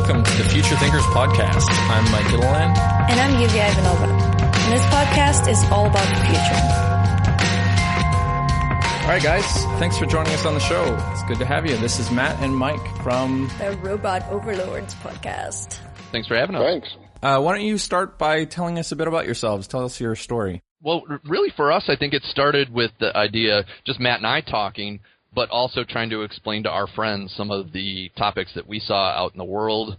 welcome to the Future Thinkers Podcast. I'm Mike Gilliland. And I'm Yulia Ivanova. And this podcast is all about the future. All right, guys. Thanks for joining us on the show. It's good to have you. This is Matt and Mike from the Robot Overlords podcast. Thanks for having us. Thanks. Why don't you start by telling us a bit about yourselves? Tell us your story. Well, really for us, I think it started with the idea, just Matt and I talking, but also trying to explain to our friends some of the topics that we saw out in the world.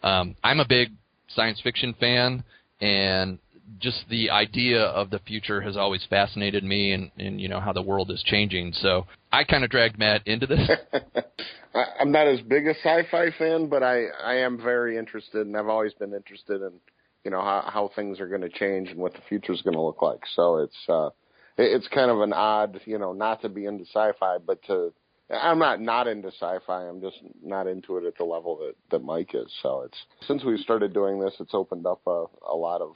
I'm a big science fiction fan, and just the idea of the future has always fascinated me, and you know, how the world is changing. So I kind of dragged Matt into this. I'm not as big a sci-fi fan, but I am very interested, and I've always been interested in, you know, how things are going to change and what the future is going to look like. So it's kind of an odd, you know, not to be into sci-fi, but I'm not into sci-fi. I'm just not into it at the level that Mike is. So since we started doing this, it's opened up a lot of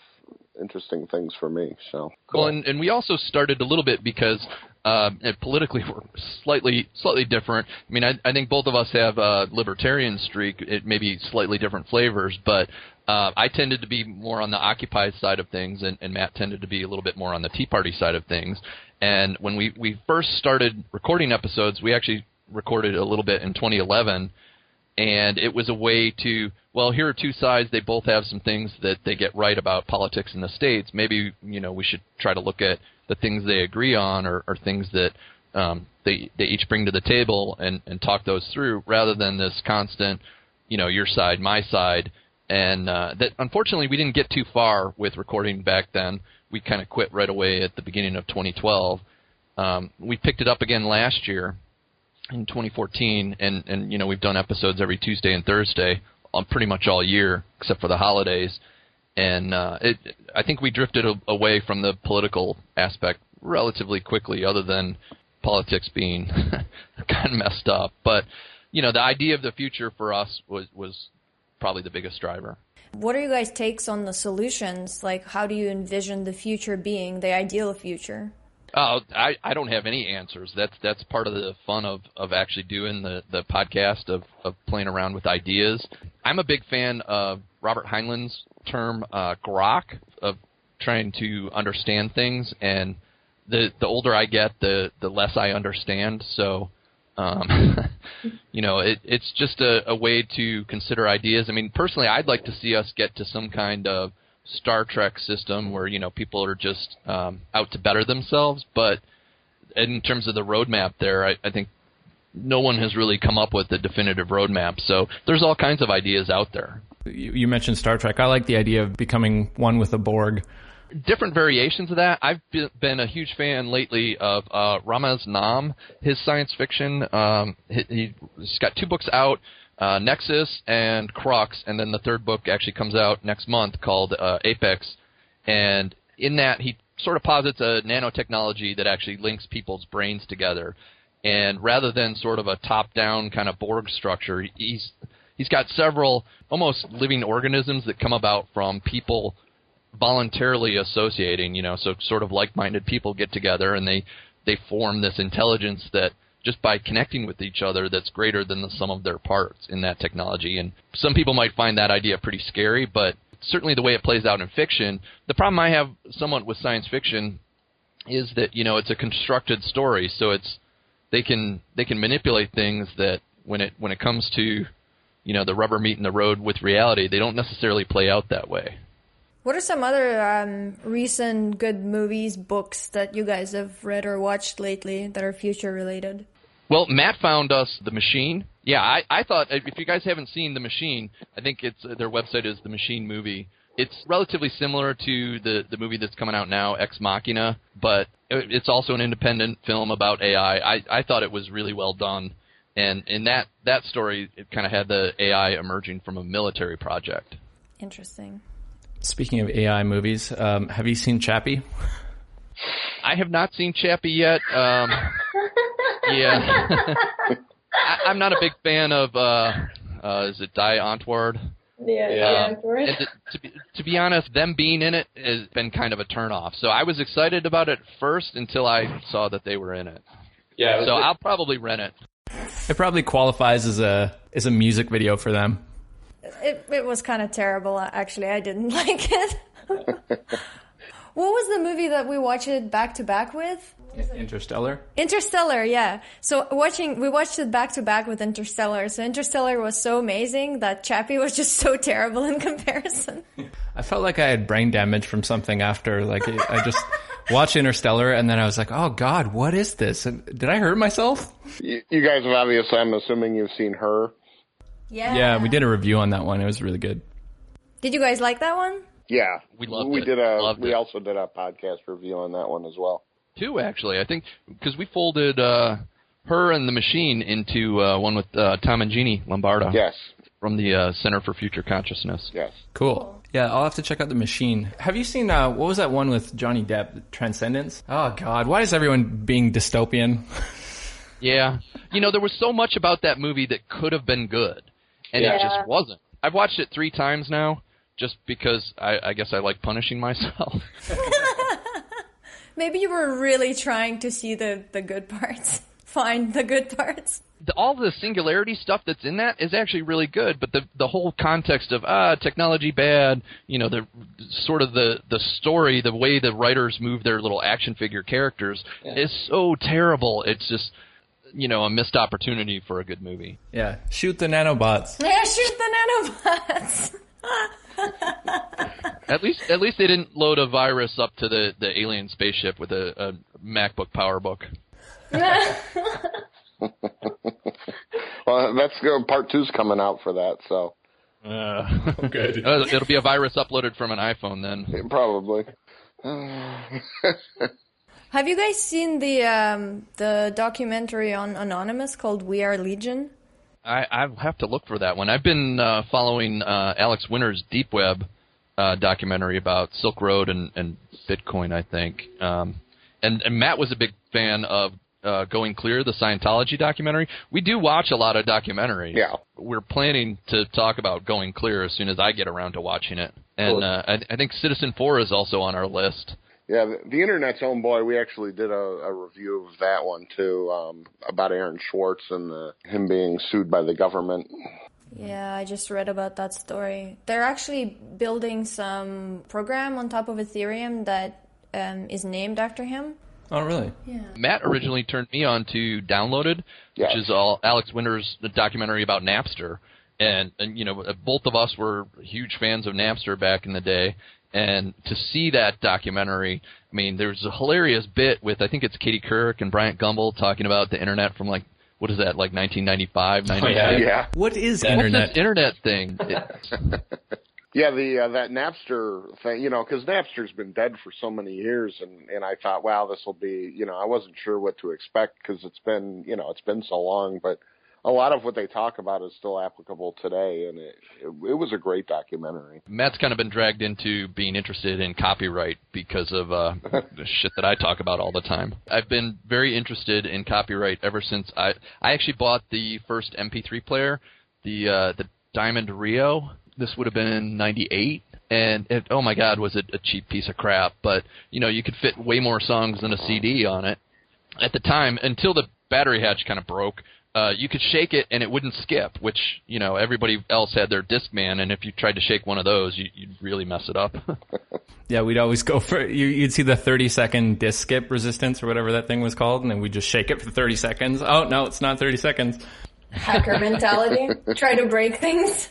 interesting things for me. So cool. Well, and we also started a little bit because politically we're slightly different. I mean, I think both of us have a libertarian streak. It may be slightly different flavors, but I tended to be more on the Occupy side of things, and Matt tended to be a little bit more on the Tea Party side of things. And when we first started recording episodes, we actually recorded a little bit in 2011, and it was a way to, well, here are two sides. They both have some things that they get right about politics in the States. Maybe, you know, we should try to look at the things they agree on, or things that they each bring to the table, and talk those through, rather than this constant, you know, your side, my side. And that, unfortunately, we didn't get too far with recording back then. We kind of quit right away at the beginning of 2012. We picked it up again last year in 2014, and you know, we've done episodes every Tuesday and Thursday on pretty much all year except for the holidays. And I think we drifted away from the political aspect relatively quickly, other than politics being kind of messed up. But you know, the idea of the future for us was probably the biggest driver. What are you guys' takes on the solutions? Like, how do you envision the future being, the ideal future? Oh, I don't have any answers. That's part of the fun of actually doing the podcast, of playing around with ideas. I'm a big fan of Robert Heinlein's term grok, of trying to understand things, and the older I get, the less I understand. So you know, it's just a way to consider ideas. I mean, personally, I'd like to see us get to some kind of Star Trek system where, you know, people are just out to better themselves. But in terms of the roadmap there, I think no one has really come up with a definitive roadmap. So there's all kinds of ideas out there. You mentioned Star Trek. I like the idea of becoming one with the Borg. Different variations of that. I've been a huge fan lately of Ramez Nam, his science fiction. He's got two books out, Nexus and Crux, and then the third book actually comes out next month called Apex. And in that, he sort of posits a nanotechnology that actually links people's brains together. And rather than sort of a top-down kind of Borg structure, he's got several almost living organisms that come about from people voluntarily associating, you know, so sort of like-minded people get together and they form this intelligence that, just by connecting with each other, that's greater than the sum of their parts in that technology. And some people might find that idea pretty scary, but certainly the way it plays out in fiction, the problem I have somewhat with science fiction is that, you know, it's a constructed story, so they can manipulate things that when it comes to, you know, the rubber meeting the road with reality, they don't necessarily play out that way. What are some other recent good movies, books that you guys have read or watched lately that are future-related? Well, Matt found us The Machine. Yeah, I thought, if you guys haven't seen The Machine, I think their website is The Machine Movie. It's relatively similar to the movie that's coming out now, Ex Machina, but it's also an independent film about AI. I thought it was really well done. And in that story, it kind of had the AI emerging from a military project. Interesting. Speaking of AI movies, have you seen Chappie? I have not seen Chappie yet. Yeah. I'm not a big fan of, is it Die Antwoord? Yeah. And to be honest, them being in it has been kind of a turnoff. So I was excited about it first until I saw that they were in it. Yeah. So I'll probably rent it. It probably qualifies as a music video for them. It was kind of terrible, actually. I didn't like it. What was the movie that we watched it back to back with? Interstellar? Interstellar, yeah. So we watched it back to back with Interstellar. So Interstellar was so amazing that Chappie was just so terrible in comparison. I felt like I had brain damage from something after. Like, I just watched Interstellar, and then I was like, oh, God, what is this? Did I hurt myself? You guys have obviously, I'm assuming you've seen Her. Yeah. We did a review on that one. It was really good. Did you guys like that one? Yeah. We loved it. We also did a podcast review on that one as well. Two, actually. I think because we folded Her and The Machine into one with Tom and Jeannie Lombardo. Yes. From the Center for Future Consciousness. Yes. Cool. Yeah, I'll have to check out The Machine. Have you seen, what was that one with Johnny Depp, Transcendence? Oh, God, why is everyone being dystopian? Yeah. You know, there was so much about that movie that could have been good, and it just wasn't. I've watched it 3 times now, just because I guess I like punishing myself. Maybe you were really trying to see the good parts. Find the good parts. All the singularity stuff that's in that is actually really good, but the whole context of technology bad, you know, the sort of the story, the way the writers move their little action figure characters is so terrible. It's just, you know, a missed opportunity for a good movie. Yeah, shoot the nanobots. Yeah, shoot the nanobots. At least they didn't load a virus up to the alien spaceship with a MacBook PowerBook. Well, that's good. Part 2's coming out for that, so. Good. It'll be a virus uploaded from an iPhone then. Yeah, probably. Have you guys seen the documentary on Anonymous called We Are Legion? I have to look for that one. I've been following Alex Winter's Deep Web documentary about Silk Road and Bitcoin, I think. And Matt was a big fan of Going Clear, the Scientology documentary. We do watch a lot of documentaries. Yeah. We're planning to talk about Going Clear as soon as I get around to watching it. And I think Citizen 4 is also on our list. Yeah, the Internet's Own Boy, we actually did a review of that one, too, about Aaron Swartz and him being sued by the government. Yeah, I just read about that story. They're actually building some program on top of Ethereum that is named after him. Oh, really? Yeah. Matt originally turned me on to Downloaded, which is all Alex Winter's documentary about Napster. And you know, both of us were huge fans of Napster back in the day. And to see that documentary, I mean, there's a hilarious bit with, I think it's Katie Couric and Bryant Gumbel talking about the internet from, like, what is that, like 1995, 96? Oh, yeah. What is What's internet? this internet thing? Yeah, that Napster thing, you know, because Napster's been dead for so many years, and I thought, wow, this will be, you know, I wasn't sure what to expect because it's been so long, but a lot of what they talk about is still applicable today, and it was a great documentary. Matt's kind of been dragged into being interested in copyright because of the shit that I talk about all the time. I've been very interested in copyright ever since I actually bought the first MP3 player, the Diamond Rio. This would have been in '98, and oh my God, was it a cheap piece of crap? But you know, you could fit way more songs than a CD on it at the time until the battery hatch kind of broke. You could shake it and it wouldn't skip, which, you know, everybody else had their Discman, and if you tried to shake one of those, you'd really mess it up. Yeah, we'd always go for you'd see the 30-second disc skip resistance or whatever that thing was called, and then we'd just shake it for 30 seconds. Oh, no, it's not 30 seconds. Hacker mentality. Try to break things.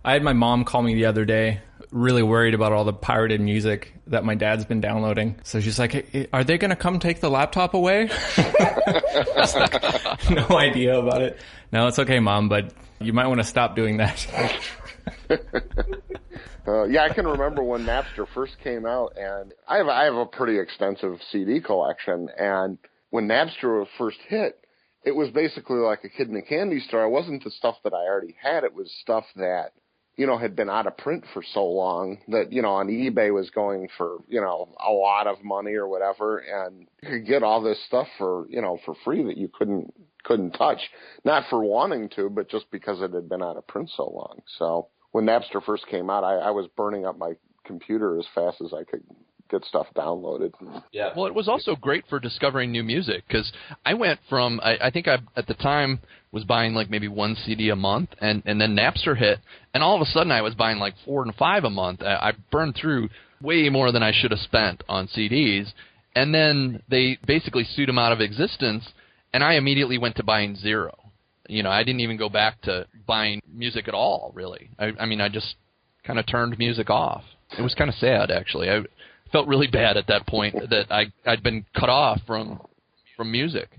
I had my mom call me the other day, really worried about all the pirated music that my dad's been downloading. So she's like, hey, are they going to come take the laptop away? I was like, no idea about it. No, it's okay, Mom, but you might want to stop doing that. Yeah, I can remember when Napster first came out, and I have a pretty extensive CD collection, and when Napster first hit, it was basically like a kid in a candy store. It wasn't the stuff that I already had. It was stuff that, you know, had been out of print for so long that, you know, on eBay was going for, you know, a lot of money or whatever. And you could get all this stuff for, you know, for free that you couldn't touch. Not for wanting to, but just because it had been out of print so long. So when Napster first came out, I was burning up my computer as fast as I could get stuff downloaded. Yeah. Well, it was also great for discovering new music, because I went from, I think I, at the time, was buying like maybe 1 CD a month, and then Napster hit, and all of a sudden I was buying like 4 and 5 a month. I burned through way more than I should have spent on CDs, and then they basically sued them out of existence, and I immediately went to buying 0. You know, I didn't even go back to buying music at all, really. I mean, I just kind of turned music off. It was kind of sad, actually. I felt really bad at that point that I'd been cut off from music.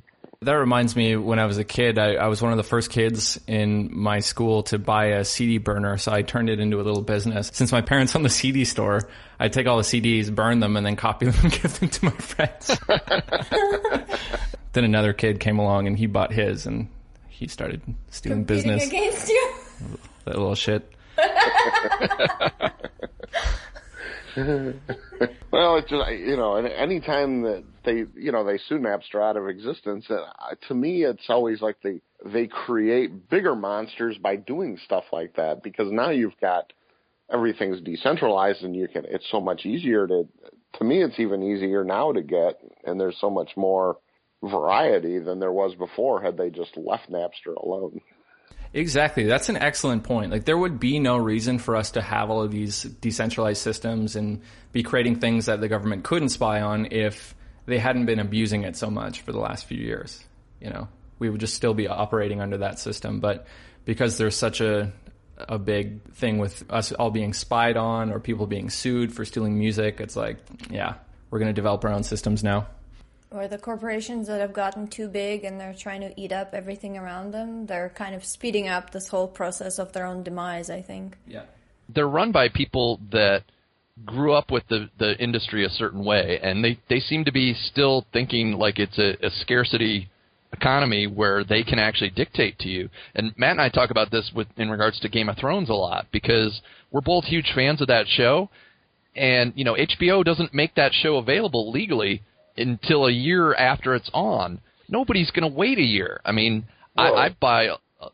That reminds me, when I was a kid, I was one of the first kids in my school to buy a CD burner, so I turned it into a little business. Since my parents owned the CD store, I'd take all the CDs, burn them, and then copy them and give them to my friends. Then another kid came along and he bought his, and he started stealing business. Against you. That little shit. Well, it's just, you know, any time that they sue Napster out of existence, to me, it's always like they create bigger monsters by doing stuff like that, because now you've got everything's decentralized and it's so much easier to me, it's even easier now to get, and there's so much more variety than there was before had they just left Napster alone. Exactly. That's an excellent point. Like, there would be no reason for us to have all of these decentralized systems and be creating things that the government couldn't spy on if they hadn't been abusing it so much for the last few years. You know, we would just still be operating under that system. But because there's such a big thing with us all being spied on or people being sued for stealing music, it's like, yeah, we're going to develop our own systems now. Or the corporations that have gotten too big and they're trying to eat up everything around them, they're kind of speeding up this whole process of their own demise, I think. Yeah. They're run by people that grew up with the industry a certain way, and they seem to be still thinking like it's a scarcity economy where they can actually dictate to you. And Matt and I talk about this in regards to Game of Thrones a lot, because we're both huge fans of that show, and, you know, HBO doesn't make that show available legally until a year after it's on. Nobody's going to wait a year. I mean, I buy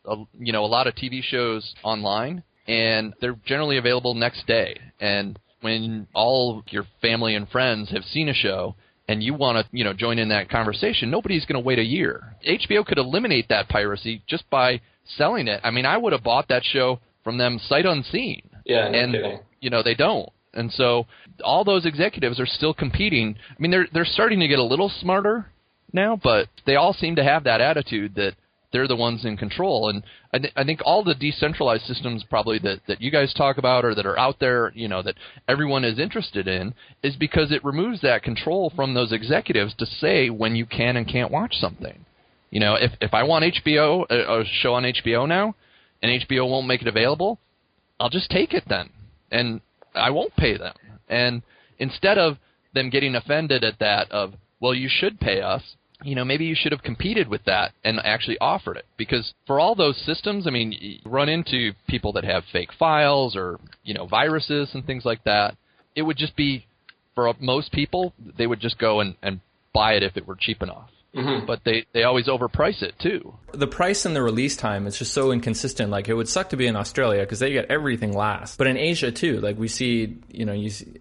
a lot of TV shows online, and they're generally available next day. And when all your family and friends have seen a show and you want to, join in that conversation, nobody's going to wait a year. HBO could eliminate that piracy just by selling it. I mean, I would have bought that show from them sight unseen. Yeah, no and kidding. They don't. And so all those executives are still competing. I mean, they're starting to get a little smarter now, but they all seem to have that attitude that they're the ones in control. And I think all the decentralized systems probably that you guys talk about or that are out there, that everyone is interested in, is because it removes that control from those executives to say when you can and can't watch something. If I want HBO, a show on HBO now, and HBO won't make it available, I'll just take it then. And I won't pay them. And instead of them getting offended at that of, well, you should pay us, maybe you should have competed with that and actually offered it. Because for all those systems, I mean, you run into people that have fake files or, viruses and things like that. It would just be, for most people, they would just go and buy it if it were cheap enough. Mm-hmm. But they always overprice it, too. The price and the release time is just so inconsistent. Like, it would suck to be in Australia because they get everything last. But in Asia, too, like we see,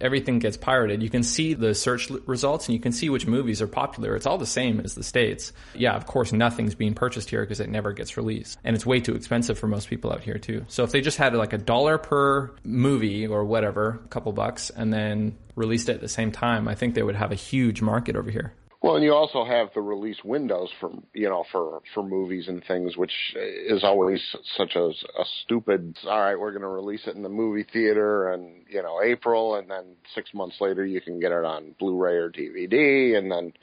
everything gets pirated. You can see the search results and you can see which movies are popular. It's all the same as the States. Yeah, of course, nothing's being purchased here because it never gets released. And it's way too expensive for most people out here, too. So if they just had like $1 per movie or whatever, a couple bucks, and then released it at the same time, I think they would have a huge market over here. Well, and you also have the release windows for movies and things, which is always such a stupid, all right, we're going to release it in the movie theater in, April, and then 6 months later you can get it on Blu-ray or DVD, and then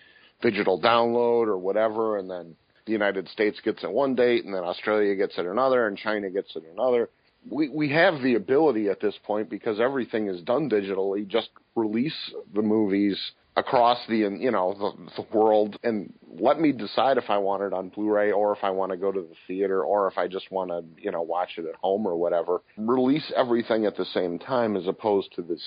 digital download or whatever, and then the United States gets it one date, and then Australia gets it another, and China gets it another. We have the ability at this point, because everything is done digitally, just release the movies across the world, and let me decide if I want it on Blu-ray or if I want to go to the theater or if I just want to, watch it at home or whatever. Release everything at the same time as opposed to this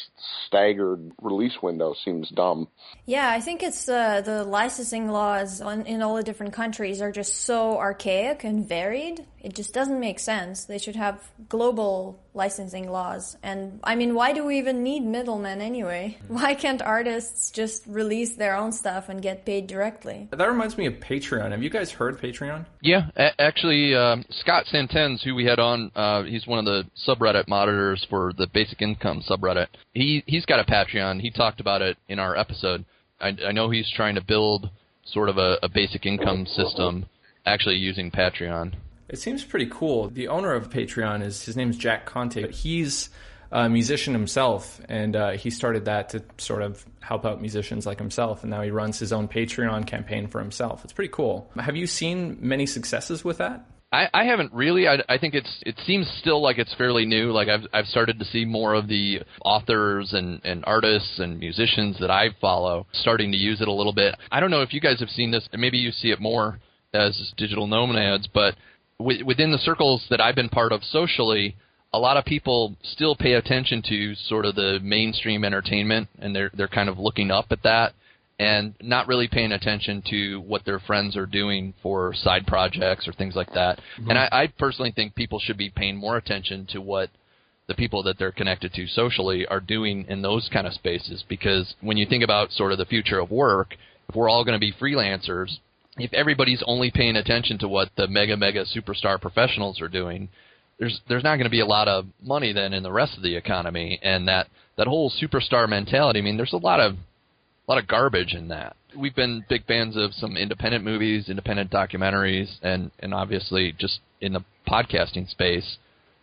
staggered release window seems dumb. Yeah, I think it's the licensing laws in all the different countries are just so archaic and varied. It just doesn't make sense. They should have global licensing laws. And, I mean, why do we even need middlemen anyway? Why can't artists just release their own stuff and get paid directly? That reminds me of Patreon. Have you guys heard Patreon? Yeah, actually, Scott Santens, who we had on, he's one of the subreddit monitors for the Basic Income subreddit. He's got a Patreon. He talked about it in our episode. I know he's trying to build sort of a basic income system actually using Patreon. It seems pretty cool. The owner of Patreon, his name's Jack Conte. He's a musician himself, and he started that to sort of help out musicians like himself, and now he runs his own Patreon campaign for himself. It's pretty cool. Have you seen many successes with that? I haven't really. I think it seems still like it's fairly new. Like I've started to see more of the authors and artists and musicians that I follow starting to use it a little bit. I don't know if you guys have seen this, and maybe you see it more as digital nomads, but within the circles that I've been part of socially, a lot of people still pay attention to sort of the mainstream entertainment, and they're kind of looking up at that and not really paying attention to what their friends are doing for side projects or things like that. Mm-hmm. And I personally think people should be paying more attention to what the people that they're connected to socially are doing in those kind of spaces, because when you think about sort of the future of work, if we're all going to be freelancers, if everybody's only paying attention to what the mega superstar professionals are doing, there's not going to be a lot of money then in the rest of the economy. And that whole superstar mentality, I mean, there's a lot of garbage in that. We've been big fans of some independent movies, independent documentaries, and obviously just in the podcasting space,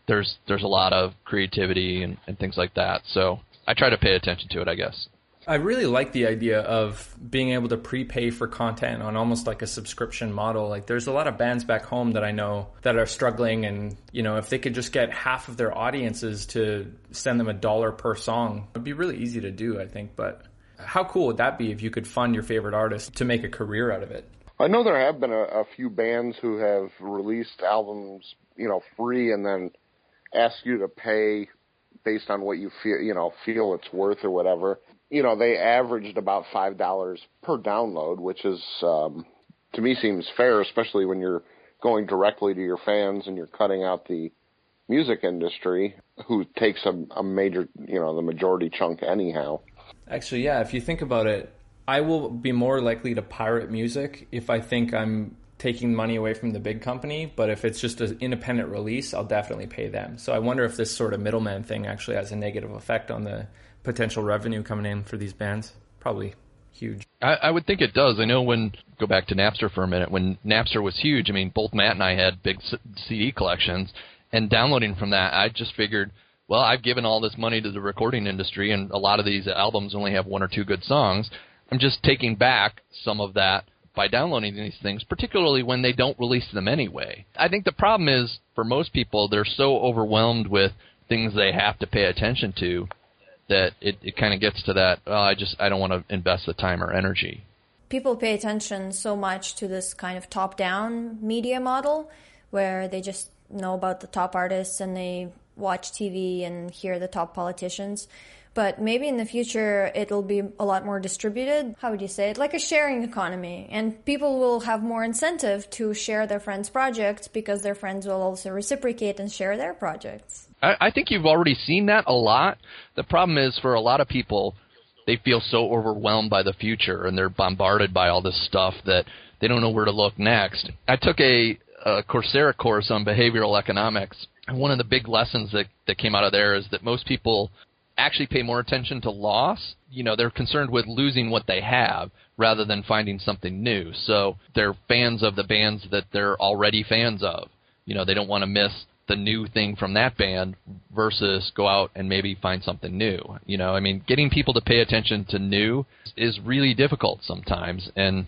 there's a lot of creativity and things like that. So I try to pay attention to it, I guess. I really like the idea of being able to prepay for content on almost like a subscription model. Like there's a lot of bands back home that I know that are struggling, and if they could just get half of their audiences to send them $1 per song, it'd be really easy to do, I think. But how cool would that be if you could fund your favorite artist to make a career out of it? I know there have been a few bands who have released albums, free, and then ask you to pay based on what you feel it's worth or whatever. They averaged about $5 per download, which is, to me, seems fair, especially when you're going directly to your fans and you're cutting out the music industry, who takes a major, the majority chunk anyhow. Actually, yeah, if you think about it, I will be more likely to pirate music if I think I'm taking money away from the big company, but if it's just an independent release, I'll definitely pay them. So I wonder if this sort of middleman thing actually has a negative effect on the potential revenue coming in for these bands. Probably huge. I would think it does. I know go back to Napster for a minute, when Napster was huge, I mean, both Matt and I had big CD collections, and downloading from that, I just figured, well, I've given all this money to the recording industry, and a lot of these albums only have one or two good songs. I'm just taking back some of that by downloading these things, particularly when they don't release them anyway. I think the problem is, for most people, they're so overwhelmed with things they have to pay attention to that it kind of gets to that, I don't want to invest the time or energy. People pay attention so much to this kind of top-down media model where they just know about the top artists and they watch TV and hear the top politicians. But maybe in the future it'll be a lot more distributed. How would you say it? Like a sharing economy. And people will have more incentive to share their friends' projects because their friends will also reciprocate and share their projects. I think you've already seen that a lot. The problem is, for a lot of people, they feel so overwhelmed by the future and they're bombarded by all this stuff that they don't know where to look next. I took a Coursera course on behavioral economics, and one of the big lessons that came out of there is that most people actually pay more attention to loss. They're concerned with losing what they have rather than finding something new. So they're fans of the bands that they're already fans of. They don't want to miss the new thing from that band versus go out and maybe find something new. Getting people to pay attention to new is really difficult sometimes. And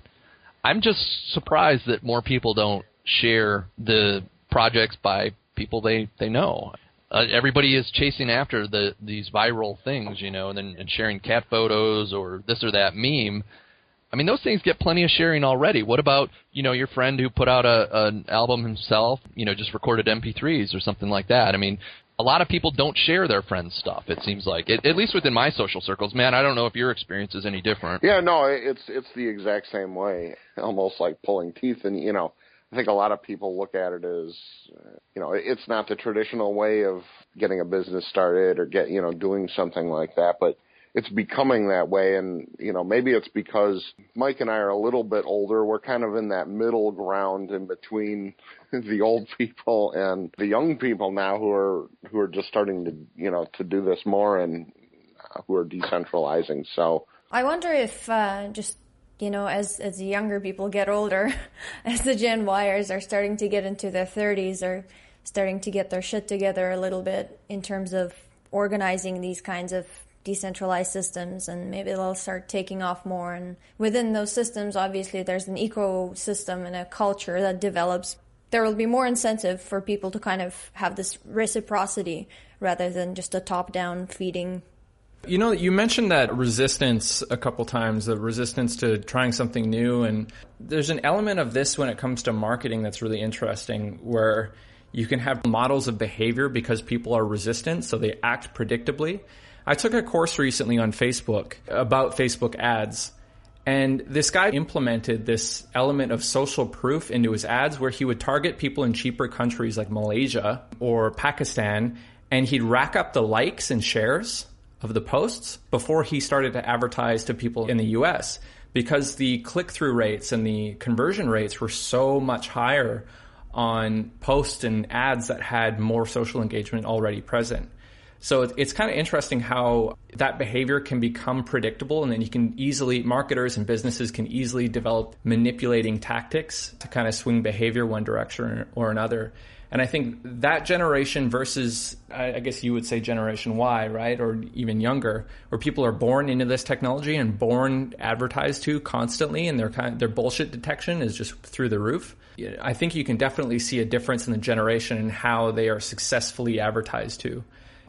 I'm just surprised that more people don't share the projects by people they know. Everybody is chasing after these viral things, and sharing cat photos or this or that meme. I mean, those things get plenty of sharing already. What about, your friend who put out an album himself, just recorded MP3s or something like that? I mean, a lot of people don't share their friends' stuff, it seems like, at least within my social circles. Man, I don't know if your experience is any different. Yeah, no, it's the exact same way, almost like pulling teeth. And, I think a lot of people look at it as, it's not the traditional way of getting a business started or doing something like that, but it's becoming that way. And, maybe it's because Mike and I are a little bit older. We're kind of in that middle ground in between the old people and the young people now who are just starting to, to do this more and who are decentralizing. So I wonder if as the younger people get older, as the Gen Yers are starting to get into their 30s or starting to get their shit together a little bit in terms of organizing these kinds of decentralized systems, and maybe they'll start taking off more. And within those systems, obviously, there's an ecosystem and a culture that develops. There will be more incentive for people to kind of have this reciprocity rather than just a top-down feeding. You mentioned that resistance a couple times, the resistance to trying something new. And there's an element of this when it comes to marketing that's really interesting, where you can have models of behavior because people are resistant, so they act predictably. I took a course recently on Facebook about Facebook ads, and this guy implemented this element of social proof into his ads where he would target people in cheaper countries like Malaysia or Pakistan, and he'd rack up the likes and shares of the posts before he started to advertise to people in the US, because the click-through rates and the conversion rates were so much higher on posts and ads that had more social engagement already present. So it's kind of interesting how that behavior can become predictable, and then marketers and businesses can easily develop manipulating tactics to kind of swing behavior one direction or another. And I think that generation versus, I guess you would say Generation Y, right? Or even younger, where people are born into this technology and born advertised to constantly, and their bullshit detection is just through the roof. I think you can definitely see a difference in the generation and how they are successfully advertised to.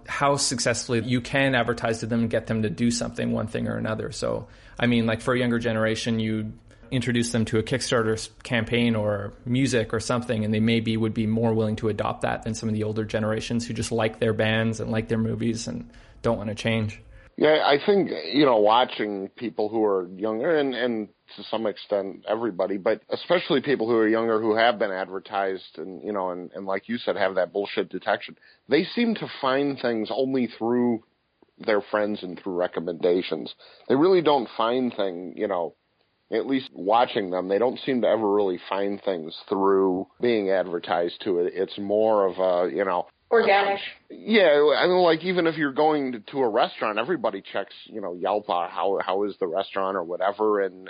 How successfully you can advertise to them and get them to do something, one thing or another. So, I mean, like for a younger generation, you introduce them to a Kickstarter campaign or music or something, and they would be more willing to adopt that than some of the older generations who just like their bands and like their movies and don't want to change. Yeah, I think, watching people who are younger and to some extent everybody, but especially people who are younger who have been advertised and, and like you said, have that bullshit detection, they seem to find things only through their friends and through recommendations. They really don't find things, at least watching them, they don't seem to ever really find things through being advertised to it. It's more of a, organic. Yeah, I mean, like even if you're going to a restaurant, everybody checks, Yelp, how is the restaurant or whatever, and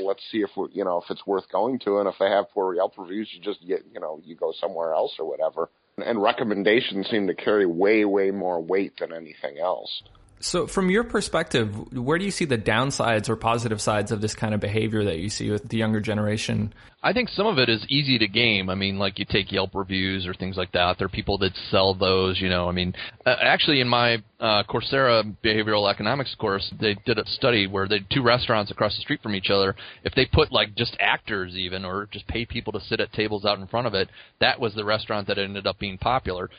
let's see if if it's worth going to, and if they have poor Yelp reviews, you just you go somewhere else or whatever. And recommendations seem to carry way more weight than anything else. So from your perspective, where do you see the downsides or positive sides of this kind of behavior that you see with the younger generation? I think some of it is easy to game. I mean, like you take Yelp reviews or things like that. There are people that sell those, I mean, actually in my Coursera behavioral economics course, they did a study where they had two restaurants across the street from each other. If they put like just actors even or just pay people to sit at tables out in front of it, that was the restaurant that ended up being popular,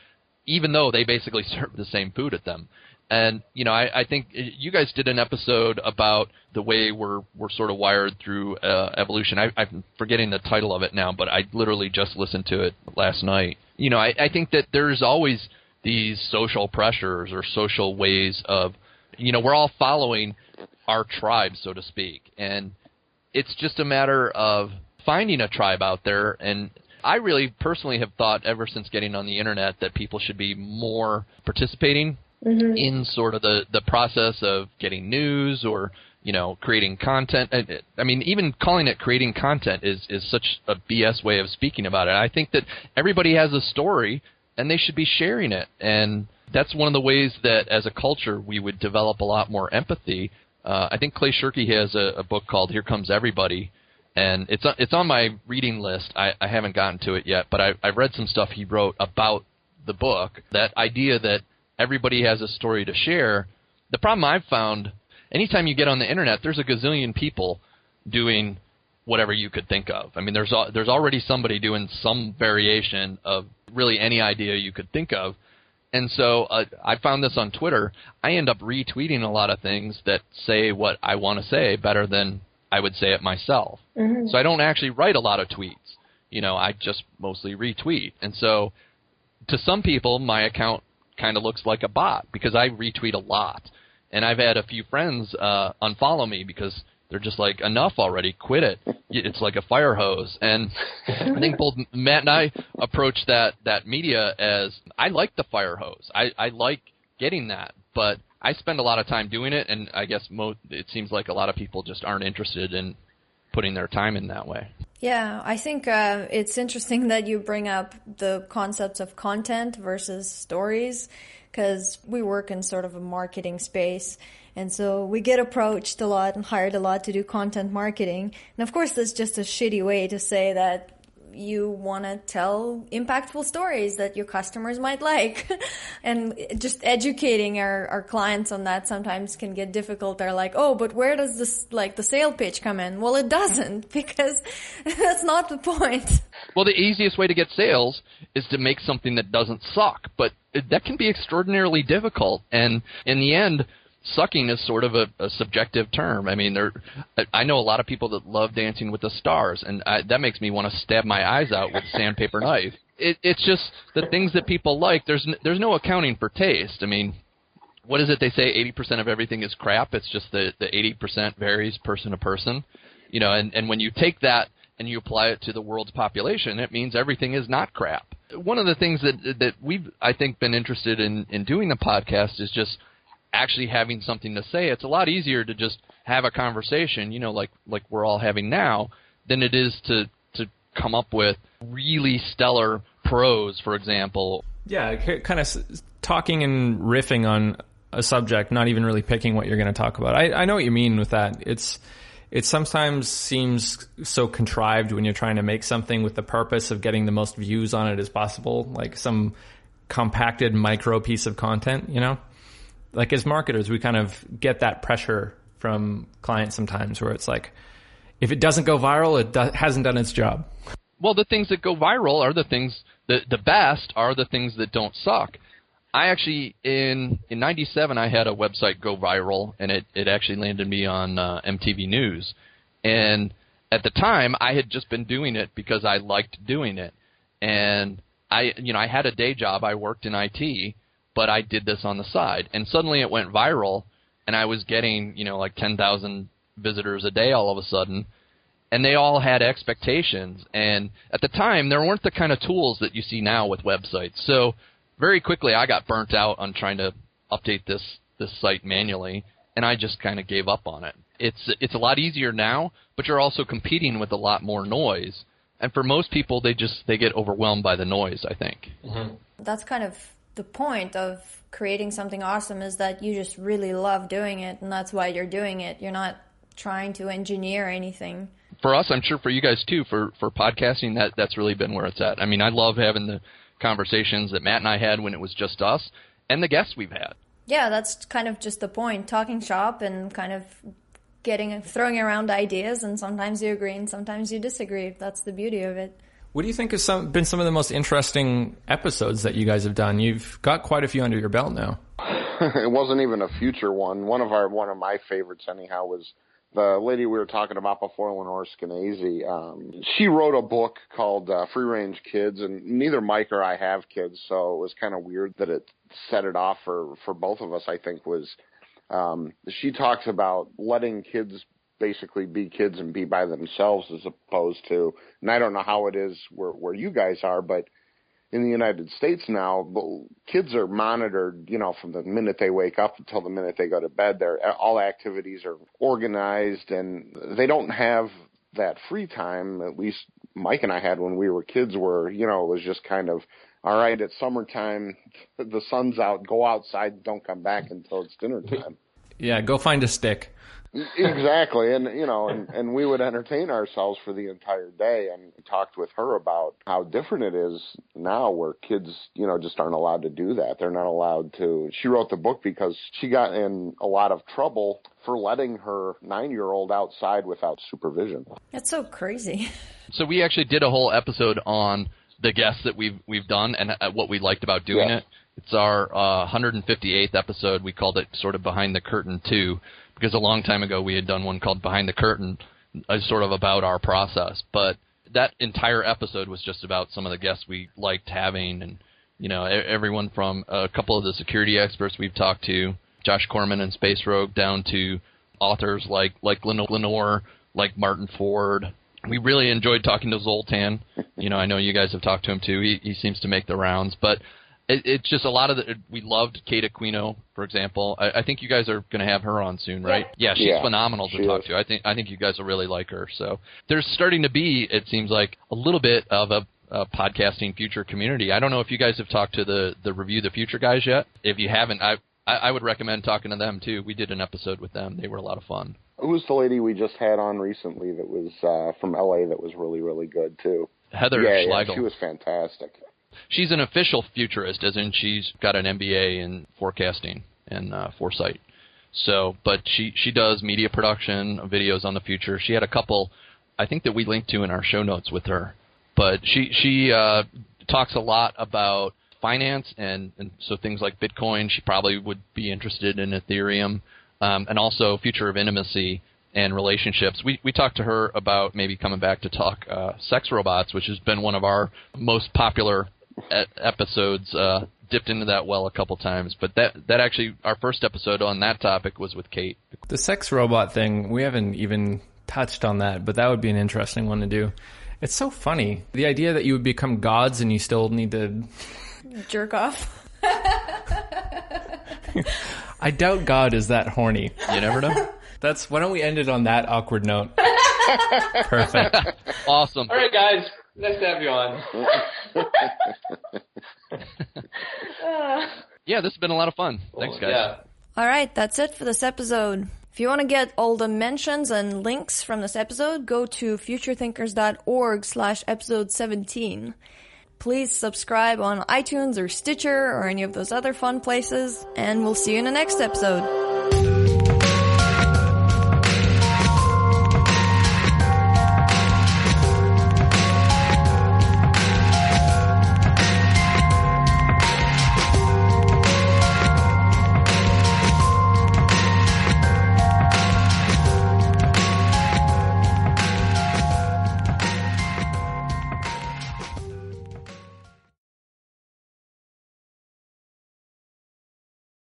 even though they basically served the same food at them. And, I think you guys did an episode about the way we're sort of wired through evolution. I'm forgetting the title of it now, but I literally just listened to it last night. I think that there's always these social pressures or social ways of, we're all following our tribe, so to speak. And it's just a matter of finding a tribe out there. And I really personally have thought ever since getting on the Internet that people should be more participating in sort of the process of getting news or, creating content. I mean, even calling it creating content is such a BS way of speaking about it. I think that everybody has a story and they should be sharing it. And that's one of the ways that as a culture we would develop a lot more empathy. I think Clay Shirky has a book called Here Comes Everybody. And it's on my reading list. I haven't gotten to it yet, but I've read some stuff he wrote about the book. That idea that everybody has a story to share. The problem I've found, anytime you get on the Internet, there's a gazillion people doing whatever you could think of. I mean, there's already somebody doing some variation of really any idea you could think of. And so I found this on Twitter. I end up retweeting a lot of things that say what I want to say better than I would say it myself. Mm-hmm. So I don't actually write a lot of tweets. I just mostly retweet. And so to some people, my account kind of looks like a bot because I retweet a lot. And I've had a few friends unfollow me because they're just like, enough already, quit it. It's like a fire hose. And I think both Matt and I approach that media as, I like the fire hose. I like getting that, but I spend a lot of time doing it, and I guess it seems like a lot of people just aren't interested in putting their time in that way. Yeah, I think it's interesting that you bring up the concepts of content versus stories, because we work in sort of a marketing space. And so we get approached a lot and hired a lot to do content marketing. And of course, that's just a shitty way to say that you want to tell impactful stories that your customers might like. And just educating our clients on that sometimes can get difficult. They're like, oh, but where does this, the sale pitch come in? Well, it doesn't, because that's not the point. Well, the easiest way to get sales is to make something that doesn't suck. But that can be extraordinarily difficult. And in the end, sucking is sort of a subjective term. I mean, I know a lot of people that love Dancing with the Stars, and that makes me want to stab my eyes out with a sandpaper knife. It's just the things that people like. There's no accounting for taste. I mean, what is it they say? 80% of everything is crap. It's just the 80% varies person to person. And when you take that and you apply it to the world's population, it means everything is not crap. One of the things that we've, I think, been interested in doing the podcast is just actually having something to say. It's a lot easier to just have a conversation, like we're all having now, than it is to come up with really stellar prose, for example. Yeah, kind of talking and riffing on a subject, not even really picking what you're going to talk about. I know what you mean with that. It sometimes seems so contrived when you're trying to make something with the purpose of getting the most views on it as possible, like some compacted micro piece of content, Like as marketers, we kind of get that pressure from clients sometimes where it's like, if it doesn't go viral, it hasn't done its job. Well, the things that go viral are the things, the best are the things that don't suck. I actually, in 97, I had a website go viral, and it actually landed me on MTV News. And at the time, I had just been doing it because I liked doing it. And I had a day job. I worked in IT, but I did this on the side. And suddenly it went viral, and I was getting, 10,000 visitors a day all of a sudden. And they all had expectations. And at the time, there weren't the kind of tools that you see now with websites. So very quickly, I got burnt out on trying to update this site manually, and I just kind of gave up on it. It's a lot easier now, but you're also competing with a lot more noise. And for most people, they get overwhelmed by the noise, I think. Mm-hmm. That's kind of the point of creating something awesome, is that you just really love doing it, and that's why you're doing it. You're not trying to engineer anything. For us, I'm sure for you guys too, for podcasting, that's really been where it's at. I mean, I love having the conversations that Matt and I had when it was just us, and the guests we've had. Yeah, that's kind of just the point, talking shop and kind of throwing around ideas, and sometimes you agree and sometimes you disagree. That's the beauty of it. What do you think has been some of the most interesting episodes that you guys have done? You've got quite a few under your belt now. It wasn't even a future one. One of my favorites, anyhow, was the lady we were talking about before, Lenore Skenazy. She wrote a book called Free Range Kids, and neither Mike or I have kids, so it was kind of weird that it set it off for both of us, I think, was she talks about letting kids basically be kids and be by themselves, as opposed to, and I don't know how it is where you guys are, but in the United States now, kids are monitored, from the minute they wake up until the minute they go to bed. All activities are organized, and they don't have that free time, at least Mike and I had when we were kids, where, it was just kind of, all right, it's summertime, the sun's out, go outside, don't come back until it's dinner time. Yeah, go find a stick. Exactly. And, and we would entertain ourselves for the entire day, and talked with her about how different it is now where kids, just aren't allowed to do that. They're not allowed to. She wrote the book because she got in a lot of trouble for letting her 9-year-old outside without supervision. That's so crazy. So we actually did a whole episode on the guests that we've done and what we liked about doing it. It's our 158th episode. We called it sort of Behind the Curtain 2, because a long time ago we had done one called Behind the Curtain, sort of about our process. But that entire episode was just about some of the guests we liked having, and everyone from a couple of the security experts we've talked to, Josh Corman and Space Rogue, down to authors like Lenore, like Martin Ford. We really enjoyed talking to Zoltan. I know you guys have talked to him too. He seems to make the rounds, but it's just a lot of we loved Kate Aquino, for example. I think you guys are going to have her on soon, right? Yeah, she's phenomenal to talk to. I think you guys will really like her. So there's starting to be, it seems like, a little bit of a podcasting future community. I don't know if you guys have talked to the Review the Future guys yet. If you haven't, I would recommend talking to them too. We did an episode with them. They were a lot of fun. Who's the lady we just had on recently that was from LA that was really, really good too? Heather Schlegel. Yeah, she was fantastic. She's an official futurist, as in she's got an MBA in forecasting and foresight. So, but she does media production, videos on the future. She had a couple, I think, that we linked to in our show notes with her. But she talks a lot about finance and so things like Bitcoin. She probably would be interested in Ethereum, and also future of intimacy and relationships. We talked to her about maybe coming back to talk sex robots, which has been one of our most popular episodes. Dipped into that well a couple times, but that actually, our first episode on that topic was with Kate. The sex robot thing, we haven't even touched on that, but that would be an interesting one to do. It's so funny. The idea that you would become gods and you still need to jerk off. I doubt God is that horny. You never know. Why don't we end it on that awkward note? Perfect. Awesome. All right, guys. Nice to have you on. Yeah, this has been a lot of fun. Thanks, guys. Yeah. All right, that's it for this episode. If you want to get all the mentions and links from this episode, go to futurethinkers.org/episode 17. Please subscribe on iTunes or Stitcher or any of those other fun places, and we'll see you in the next episode.